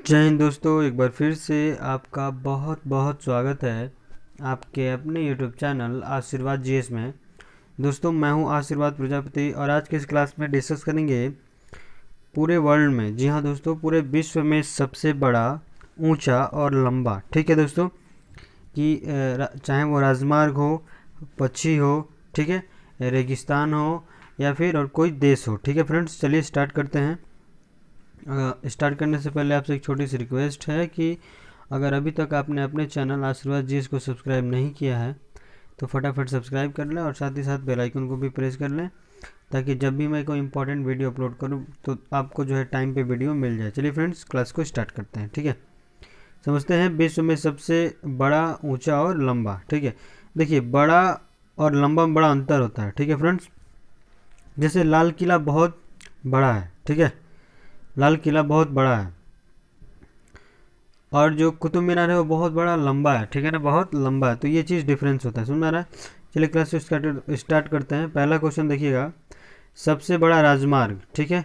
जय हिंद दोस्तों, एक बार फिर से आपका बहुत बहुत स्वागत है आपके अपने यूट्यूब चैनल आशीर्वाद जीएस में। दोस्तों, मैं हूं आशीर्वाद प्रजापति और आज के इस क्लास में डिस्कस करेंगे पूरे वर्ल्ड में, जी हाँ दोस्तों, पूरे विश्व में सबसे बड़ा, ऊंचा और लंबा, ठीक है दोस्तों, कि चाहे वो राजमार्ग हो, पक्षी हो, ठीक है, रेगिस्तान हो या फिर और कोई देश हो। ठीक है फ्रेंड्स, चलिए स्टार्ट करते हैं। स्टार्ट करने से पहले आपसे एक छोटी सी रिक्वेस्ट है कि अगर अभी तक आपने अपने चैनल आशीर्वाद जी को सब्सक्राइब नहीं किया है तो फटाफट सब्सक्राइब कर लें और साथ ही साथ बेल आइकन को भी प्रेस कर लें, ताकि जब भी मैं कोई इंपॉर्टेंट वीडियो अपलोड करूं तो आपको जो है टाइम पे वीडियो मिल जाए। चलिए फ्रेंड्स, क्लास को स्टार्ट करते हैं। ठीक है, समझते हैं विश्व में सबसे बड़ा, ऊंचा और लंबा। ठीक है, देखिए बड़ा और लंबा में बड़ा अंतर होता है। ठीक है फ्रेंड्स, जैसे लाल किला बहुत बड़ा है, ठीक है, लाल किला बहुत बड़ा है, और जो कुतुब मीनार है वो बहुत बड़ा लंबा है, ठीक है ना, बहुत लंबा है। तो ये चीज़ डिफरेंस होता है, समझ में आ रहा है। चलिए क्लास को स्टार्ट करते हैं। पहला क्वेश्चन देखिएगा, सबसे बड़ा राजमार्ग। ठीक है,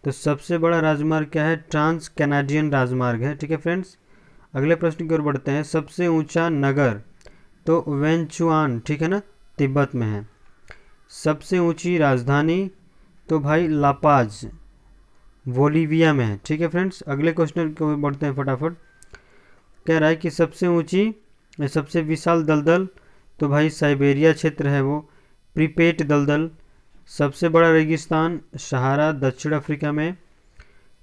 तो सबसे बड़ा राजमार्ग क्या है? ट्रांस कैनाडियन राजमार्ग है। ठीक है फ्रेंड्स, अगले प्रश्न की ओर बढ़ते हैं। सबसे ऊंचा नगर, तो वेंचुआन, ठीक है ना, तिब्बत में है। सबसे ऊंची राजधानी, तो भाई लापाज, बोलीविया में है। ठीक है फ्रेंड्स, अगले क्वेश्चन को बढ़ते हैं फटाफट। कह रहा है कि सबसे ऊंची, सबसे विशाल दलदल, तो भाई साइबेरिया क्षेत्र है वो, प्रीपेट दलदल। सबसे बड़ा रेगिस्तान, सहारा, दक्षिण अफ्रीका में।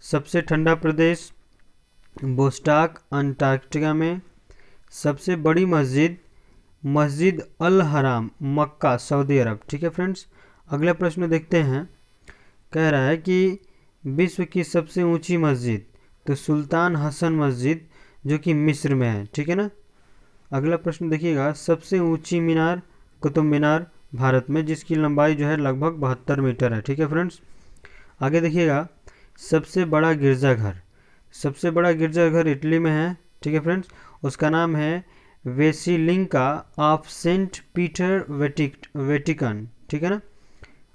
सबसे ठंडा प्रदेश, बोस्टाक, अंटार्कटिका में। सबसे बड़ी मस्जिद, मस्जिद अल हराम, मक्का, सऊदी अरब। ठीक है फ्रेंड्स, अगला प्रश्न देखते हैं। कह रहा है कि विश्व की सबसे ऊंची मस्जिद, तो सुल्तान हसन मस्जिद, जो कि मिस्र में है। ठीक है ना, अगला प्रश्न देखिएगा। सबसे ऊंची मीनार, कुतुब मीनार, भारत में, जिसकी लंबाई जो है लगभग 72 मीटर है। ठीक है फ्रेंड्स, आगे देखिएगा। सबसे बड़ा गिरजाघर, सबसे बड़ा गिरजाघर इटली में है। ठीक है फ्रेंड्स, उसका नाम है वेसिलिंका ऑफ सेंट पीटर वेटिकन। ठीक है ना,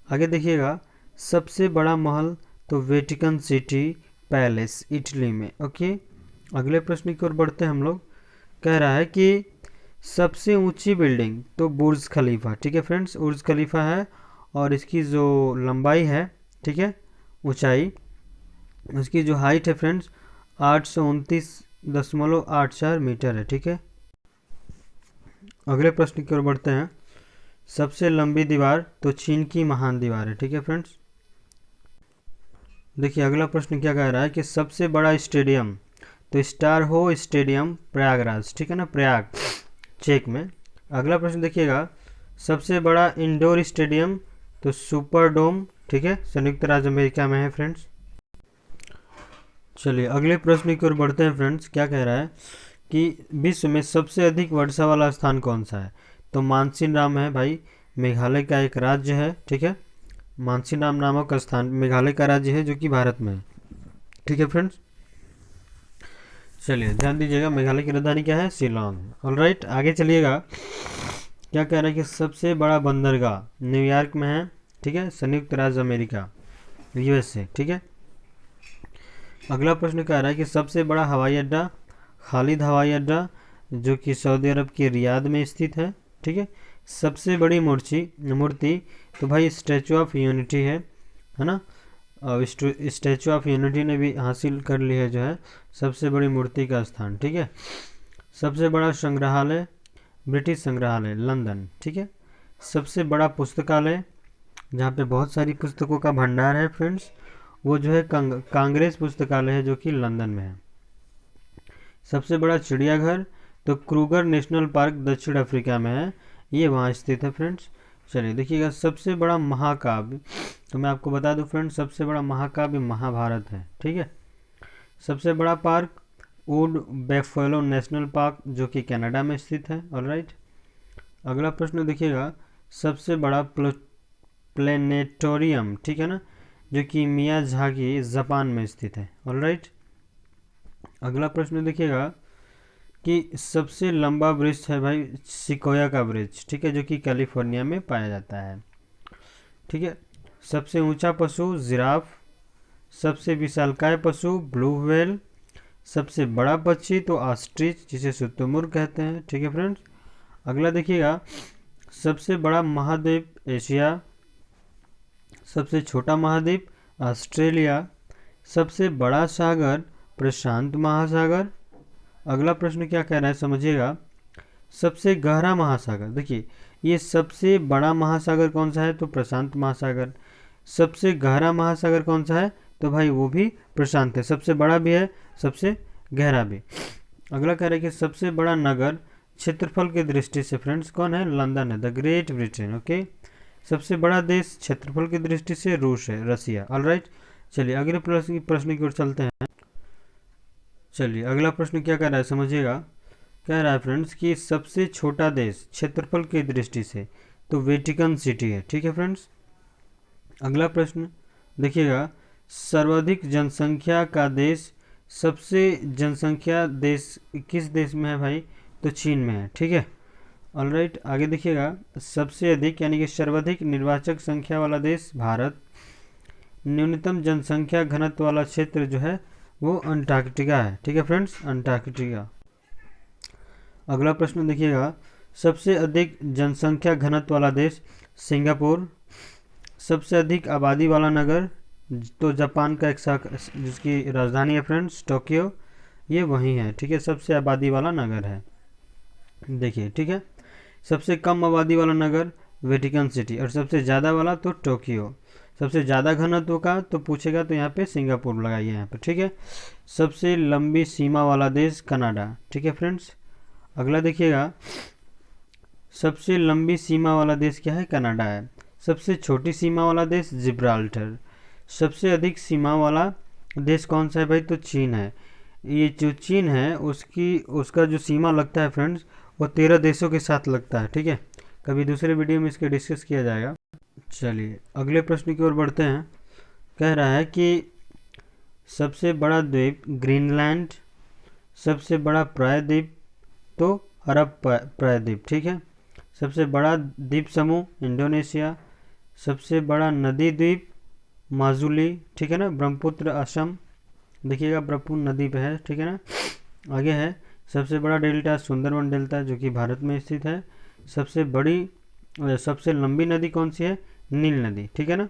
आगे देखिएगा। सबसे बड़ा महल, तो वेटिकन सिटी पैलेस, इटली में। ओके, अगले प्रश्न की ओर बढ़ते हैं हम लोग। कह रहा है कि सबसे ऊंची बिल्डिंग, तो बुर्ज खलीफा। ठीक है फ्रेंड्स, बुर्ज खलीफा है और इसकी जो लंबाई है, ठीक है, ऊंचाई, उसकी जो हाइट है फ्रेंड्स, 829.84 मीटर है। ठीक है, अगले प्रश्न की ओर बढ़ते हैं। सबसे लंबी दीवार, तो चीन की महान दीवार है। ठीक है फ्रेंड्स, देखिए अगला प्रश्न क्या कह रहा है कि सबसे बड़ा स्टेडियम, तो स्टार हो स्टेडियम, प्रयागराज। ठीक है ना, प्रयाग, चेक में। अगला प्रश्न देखिएगा। सबसे बड़ा इंडोर स्टेडियम, तो सुपर डोम, ठीक है, संयुक्त राज्य अमेरिका में है फ्रेंड्स। चलिए अगले प्रश्न की ओर बढ़ते हैं फ्रेंड्स। क्या कह रहा है कि विश्व में सबसे अधिक वर्षा वाला स्थान कौन सा है? तो मानसिनराम है भाई, मेघालय का एक राज्य है। ठीक है, मानसिनराम नामक स्थान मेघालय का राज्य है, जो कि भारत में है। ठीक है फ्रेंड्स, चलिए ध्यान दीजिएगा, मेघालय की राजधानी क्या है? शिलोंग। ऑलराइट, आगे चलिएगा। क्या कह रहा है कि सबसे बड़ा बंदरगाह न्यूयॉर्क में है। ठीक है, संयुक्त राज्य अमेरिका, यूएसए। ठीक है, अगला प्रश्न कह रहा है कि सबसे बड़ा हवाई अड्डा, खालिद हवाई अड्डा, जो कि सऊदी अरब के रियाद में स्थित है। ठीक है, सबसे बड़ी मूर्ति, तो भाई स्टैचू ऑफ यूनिटी है ना। स्टैचू ऑफ यूनिटी ने भी हासिल कर ली है जो है सबसे बड़ी मूर्ति का स्थान। ठीक है, सबसे बड़ा संग्रहालय, ब्रिटिश संग्रहालय, लंदन। ठीक है, सबसे बड़ा पुस्तकालय, जहाँ पे बहुत सारी पुस्तकों का भंडार है फ्रेंड्स, वो जो है कांग्रेस पुस्तकालय है, जो कि लंदन में है। सबसे बड़ा चिड़ियाघर, तो क्रूगर नेशनल पार्क, दक्षिण अफ्रीका में है, ये वहाँ स्थित है फ्रेंड्स। चलिए देखिएगा। सबसे बड़ा महाकाव्य, तो मैं आपको बता दूं फ्रेंड्स, सबसे बड़ा महाकाव्य महाभारत है। ठीक है, सबसे बड़ा park, would buffalo national park, जो कि कनाडा में स्थित है। ऑलराइट, अगला प्रश्न देखिएगा। सबसे बड़ा प्लेनेटोरियम, ठीक है ना, जो कि मियाझाकी, जापान में स्थित है। ऑलराइट, अगला प्रश्न देखिएगा कि सबसे लंबा वृक्ष है भाई सिकोया का वृक्ष, ठीक है, जो कि कैलिफोर्निया में पाया जाता है। ठीक है, सबसे ऊंचा पशु जिराफ, सबसे विशालकाय पशु ब्लू व्हेल, सबसे बड़ा पक्षी तो ऑस्ट्रिच, जिसे शुतुरमुर्ग कहते हैं। ठीक है फ्रेंड्स। अगला देखिएगा, सबसे बड़ा महाद्वीप एशिया, सबसे छोटा महाद्वीप ऑस्ट्रेलिया, सबसे बड़ा सागर प्रशांत महासागर। अगला प्रश्न क्या कह रहा है समझिएगा, सबसे गहरा महासागर। देखिए ये सबसे बड़ा महासागर कौन सा है, तो प्रशांत महासागर। सबसे गहरा महासागर कौन सा है, तो भाई वो भी प्रशांत है, सबसे बड़ा भी है, सबसे गहरा भी। अगला कह रहे हैं कि सबसे बड़ा नगर क्षेत्रफल की दृष्टि से फ्रेंड्स कौन है, लंदन है, द ग्रेट ब्रिटेन। ओके। सबसे बड़ा देश क्षेत्रफल की दृष्टि से रूस है, रसिया। ऑलराइट, चलिए अगले प्रश्न की ओर चलते हैं। चलिए अगला प्रश्न क्या कह रहा है समझिएगा, कह रहा है फ्रेंड्स कि सबसे छोटा देश क्षेत्रफल की दृष्टि से तो वेटिकन सिटी है। ठीक है फ्रेंड्स। अगला प्रश्न देखिएगा, सर्वाधिक जनसंख्या का देश, सबसे जनसंख्या देश किस देश में है भाई, तो चीन में है। ठीक है। ऑलराइट, आगे देखिएगा, सबसे अधिक यानी कि सर्वाधिक निर्वाचक संख्या वाला देश भारत। न्यूनतम जनसंख्या घनत्व वाला क्षेत्र जो है वो अंटार्कटिका है। ठीक है फ्रेंड्स, अंटार्कटिका। अगला प्रश्न देखिएगा, सबसे अधिक जनसंख्या घनत्व वाला देश सिंगापुर। सबसे अधिक आबादी वाला नगर तो जापान का एक जिसकी राजधानी है फ्रेंड्स टोक्यो, ये वहीं है। ठीक है, सबसे आबादी वाला नगर है। देखिए ठीक है, सबसे कम आबादी वाला नगर वेटिकन सिटी, और सबसे ज़्यादा वाला तो टोक्यो। सबसे ज़्यादा घनत्व का तो पूछेगा तो यहाँ पे सिंगापुर लगाइए यहाँ पे। ठीक है। सबसे लंबी सीमा वाला देश कनाडा। ठीक है फ्रेंड्स। अगला देखिएगा, सबसे लंबी सीमा वाला देश क्या है, कनाडा है। सबसे छोटी सीमा वाला देश जिब्राल्टर। सबसे अधिक सीमा वाला देश कौन सा है भाई, तो चीन है। ये जो चीन है उसका जो सीमा लगता है फ्रेंड्स वो 13 देशों के साथ लगता है। ठीक है, कभी दूसरे वीडियो में इसके डिस्कस किया जाएगा। चलिए अगले प्रश्न की ओर बढ़ते हैं। कह रहा है कि सबसे बड़ा द्वीप ग्रीनलैंड, सबसे बड़ा प्रायद्वीप तो अरब प्रायद्वीप। ठीक है। सबसे बड़ा द्वीप समूह इंडोनेशिया, सबसे बड़ा नदी द्वीप माजुली। ठीक है ना, ब्रह्मपुत्र असम, देखिएगा ब्रह्मपुत्र नदी पे है। ठीक है ना। आगे है, सबसे बड़ा डेल्टा सुंदरवन डेल्टा जो कि भारत में स्थित है। सबसे लंबी नदी कौन सी है, नील नदी। ठीक है ना।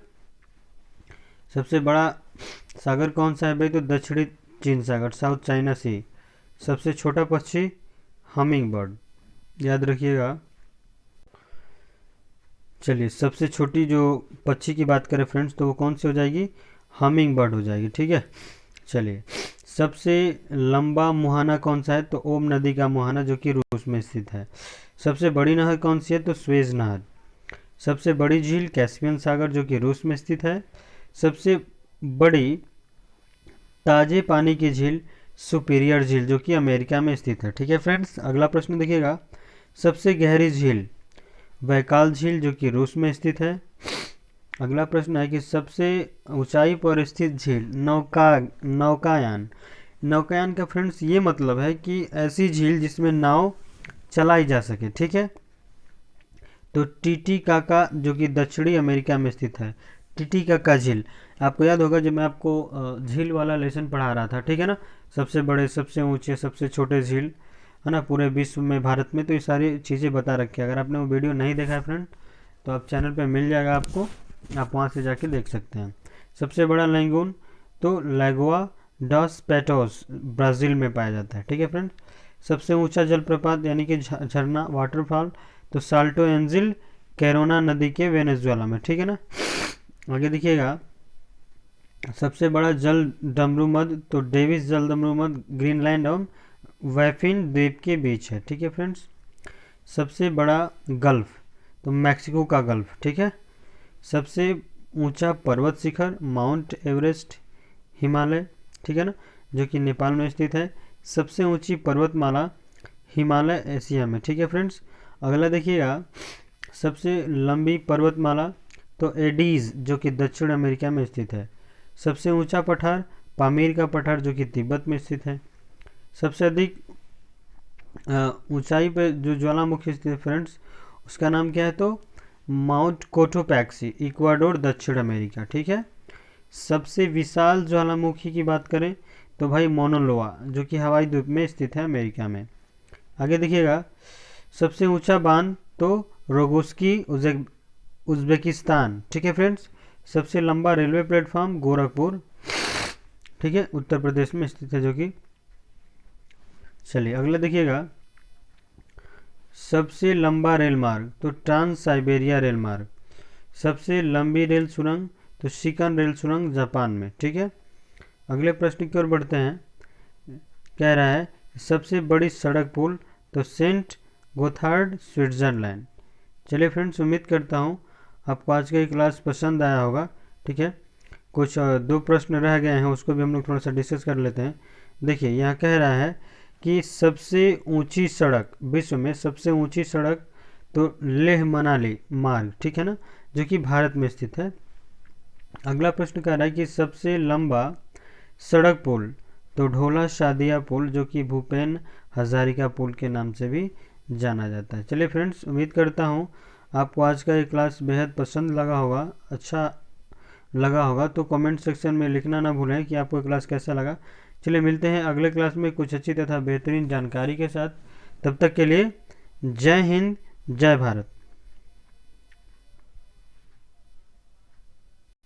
सबसे बड़ा सागर कौन सा है भाई, तो दक्षिणी चीन सागर, साउथ चाइना सी। सबसे छोटा पक्षी हमिंग बर्ड, याद रखिएगा। चलिए सबसे छोटी जो पक्षी की बात करें फ्रेंड्स तो वो कौन सी हो जाएगी, हमिंग बर्ड हो जाएगी। ठीक है। चलिए सबसे लंबा मुहाना कौन सा है, तो ओम नदी का मुहाना जो कि रूस में स्थित है। सबसे बड़ी नहर कौन सी है, तो स्वेज नहर। सबसे बड़ी झील कैस्पियन सागर जो कि रूस में स्थित है। सबसे बड़ी ताजे पानी की झील सुपीरियर झील जो कि अमेरिका में स्थित है। ठीक है फ्रेंड्स। अगला प्रश्न देखिएगा, सबसे गहरी झील बैकाल झील जो कि रूस में स्थित है। अगला प्रश्न है कि सबसे ऊंचाई पर स्थित झील नौकायान। नौकायान का फ्रेंड्स ये मतलब है कि ऐसी झील जिसमें नाव चलाई जा सके। ठीक है। तो टिटिकाका जो कि दक्षिणी अमेरिका में स्थित है, टिटिकाका झील। आपको याद होगा जब मैं आपको झील वाला लेसन पढ़ा रहा था। ठीक है ना, सबसे बड़े, सबसे ऊंचे, सबसे छोटे झील है ना पूरे विश्व में, भारत में, तो ये सारी चीज़ें बता रखी है। अगर आपने वो वीडियो नहीं देखा है फ्रेंड तो आप चैनल पे मिल जाएगा आपको, आप वहाँ से जाके देख सकते हैं। सबसे बड़ा लैगून तो लैगोआ डॉस पैटोस ब्राज़ील में पाया जाता है। ठीक है फ्रेंड। सबसे ऊंचा जलप्रपात यानी कि झरना वाटरफॉल तो साल्टो एंजिल कैरोना नदी के वेनेजुएला में। ठीक है ना। आगे देखिएगा, सबसे बड़ा जल डमरूमध तो डेविस जल डमरूमध ग्रीनलैंड और वैफिन द्वीप के बीच है। ठीक है फ्रेंड्स। सबसे बड़ा गल्फ तो मैक्सिको का गल्फ। ठीक है। सबसे ऊंचा पर्वत शिखर माउंट एवरेस्ट हिमालय। ठीक है ना, जो कि नेपाल में स्थित है। सबसे ऊंची पर्वतमाला हिमालय एशिया में। ठीक है फ्रेंड्स। अगला देखिएगा, सबसे लंबी पर्वतमाला तो एडीज जो कि दक्षिण अमेरिका में स्थित है। सबसे ऊंचा पठार पामीर का पठार जो कि तिब्बत में स्थित है। सबसे अधिक ऊंचाई पर जो ज्वालामुखी स्थित है फ्रेंड्स उसका नाम क्या है, तो माउंट कोटोपैक्सी इक्वाडोर दक्षिण अमेरिका। ठीक है। सबसे विशाल ज्वालामुखी की बात करें तो भाई मोना लोआ, जो कि हवाई द्वीप में स्थित है अमेरिका में। आगे देखिएगा, सबसे ऊंचा बांध तो रोगोस्की उज्बेकिस्तान, ठीक है फ्रेंड्स। सबसे लंबा रेलवे प्लेटफॉर्म गोरखपुर, ठीक है, उत्तर प्रदेश में स्थित है जो कि। चलिए अगला देखिएगा, सबसे लंबा रेल मार्ग तो ट्रांस साइबेरिया रेल मार्ग। सबसे लंबी रेल सुरंग तो शिकन रेल सुरंग जापान में, ठीक है। अगले प्रश्न की ओर बढ़ते हैं। कह रहा है सबसे बड़ी सड़क पुल तो सेंट गोथार्ड स्विट्जरलैंड। चलिए फ्रेंड्स, उम्मीद करता हूँ आपको आज का ये क्लास पसंद आया होगा, ठीक है। कुछ दो प्रश्न रह गए हैं, उसको भी हम लोग थोड़ा सा डिस्कस कर लेते हैं। देखिए यहाँ कह रहा है कि सबसे ऊंची सड़क, विश्व में सबसे ऊंची सड़क तो लेह मनाली मार्ग, ठीक है ना, जो कि भारत में स्थित है। अगला प्रश्न कह रहा है कि सबसे लंबा सड़क पुल तो ढोला शादिया पुल, जो कि भूपेन हजारिका पुल के नाम से भी जाना जाता है। चलिए फ्रेंड्स, उम्मीद करता हूँ आपको आज का ये क्लास बेहद पसंद लगा होगा, अच्छा लगा होगा। तो कमेंट सेक्शन में लिखना ना भूलें कि आपको क्लास कैसा लगा। चलिए मिलते हैं अगले क्लास में कुछ अच्छी तथा बेहतरीन जानकारी के साथ। तब तक के लिए जय हिंद, जय भारत।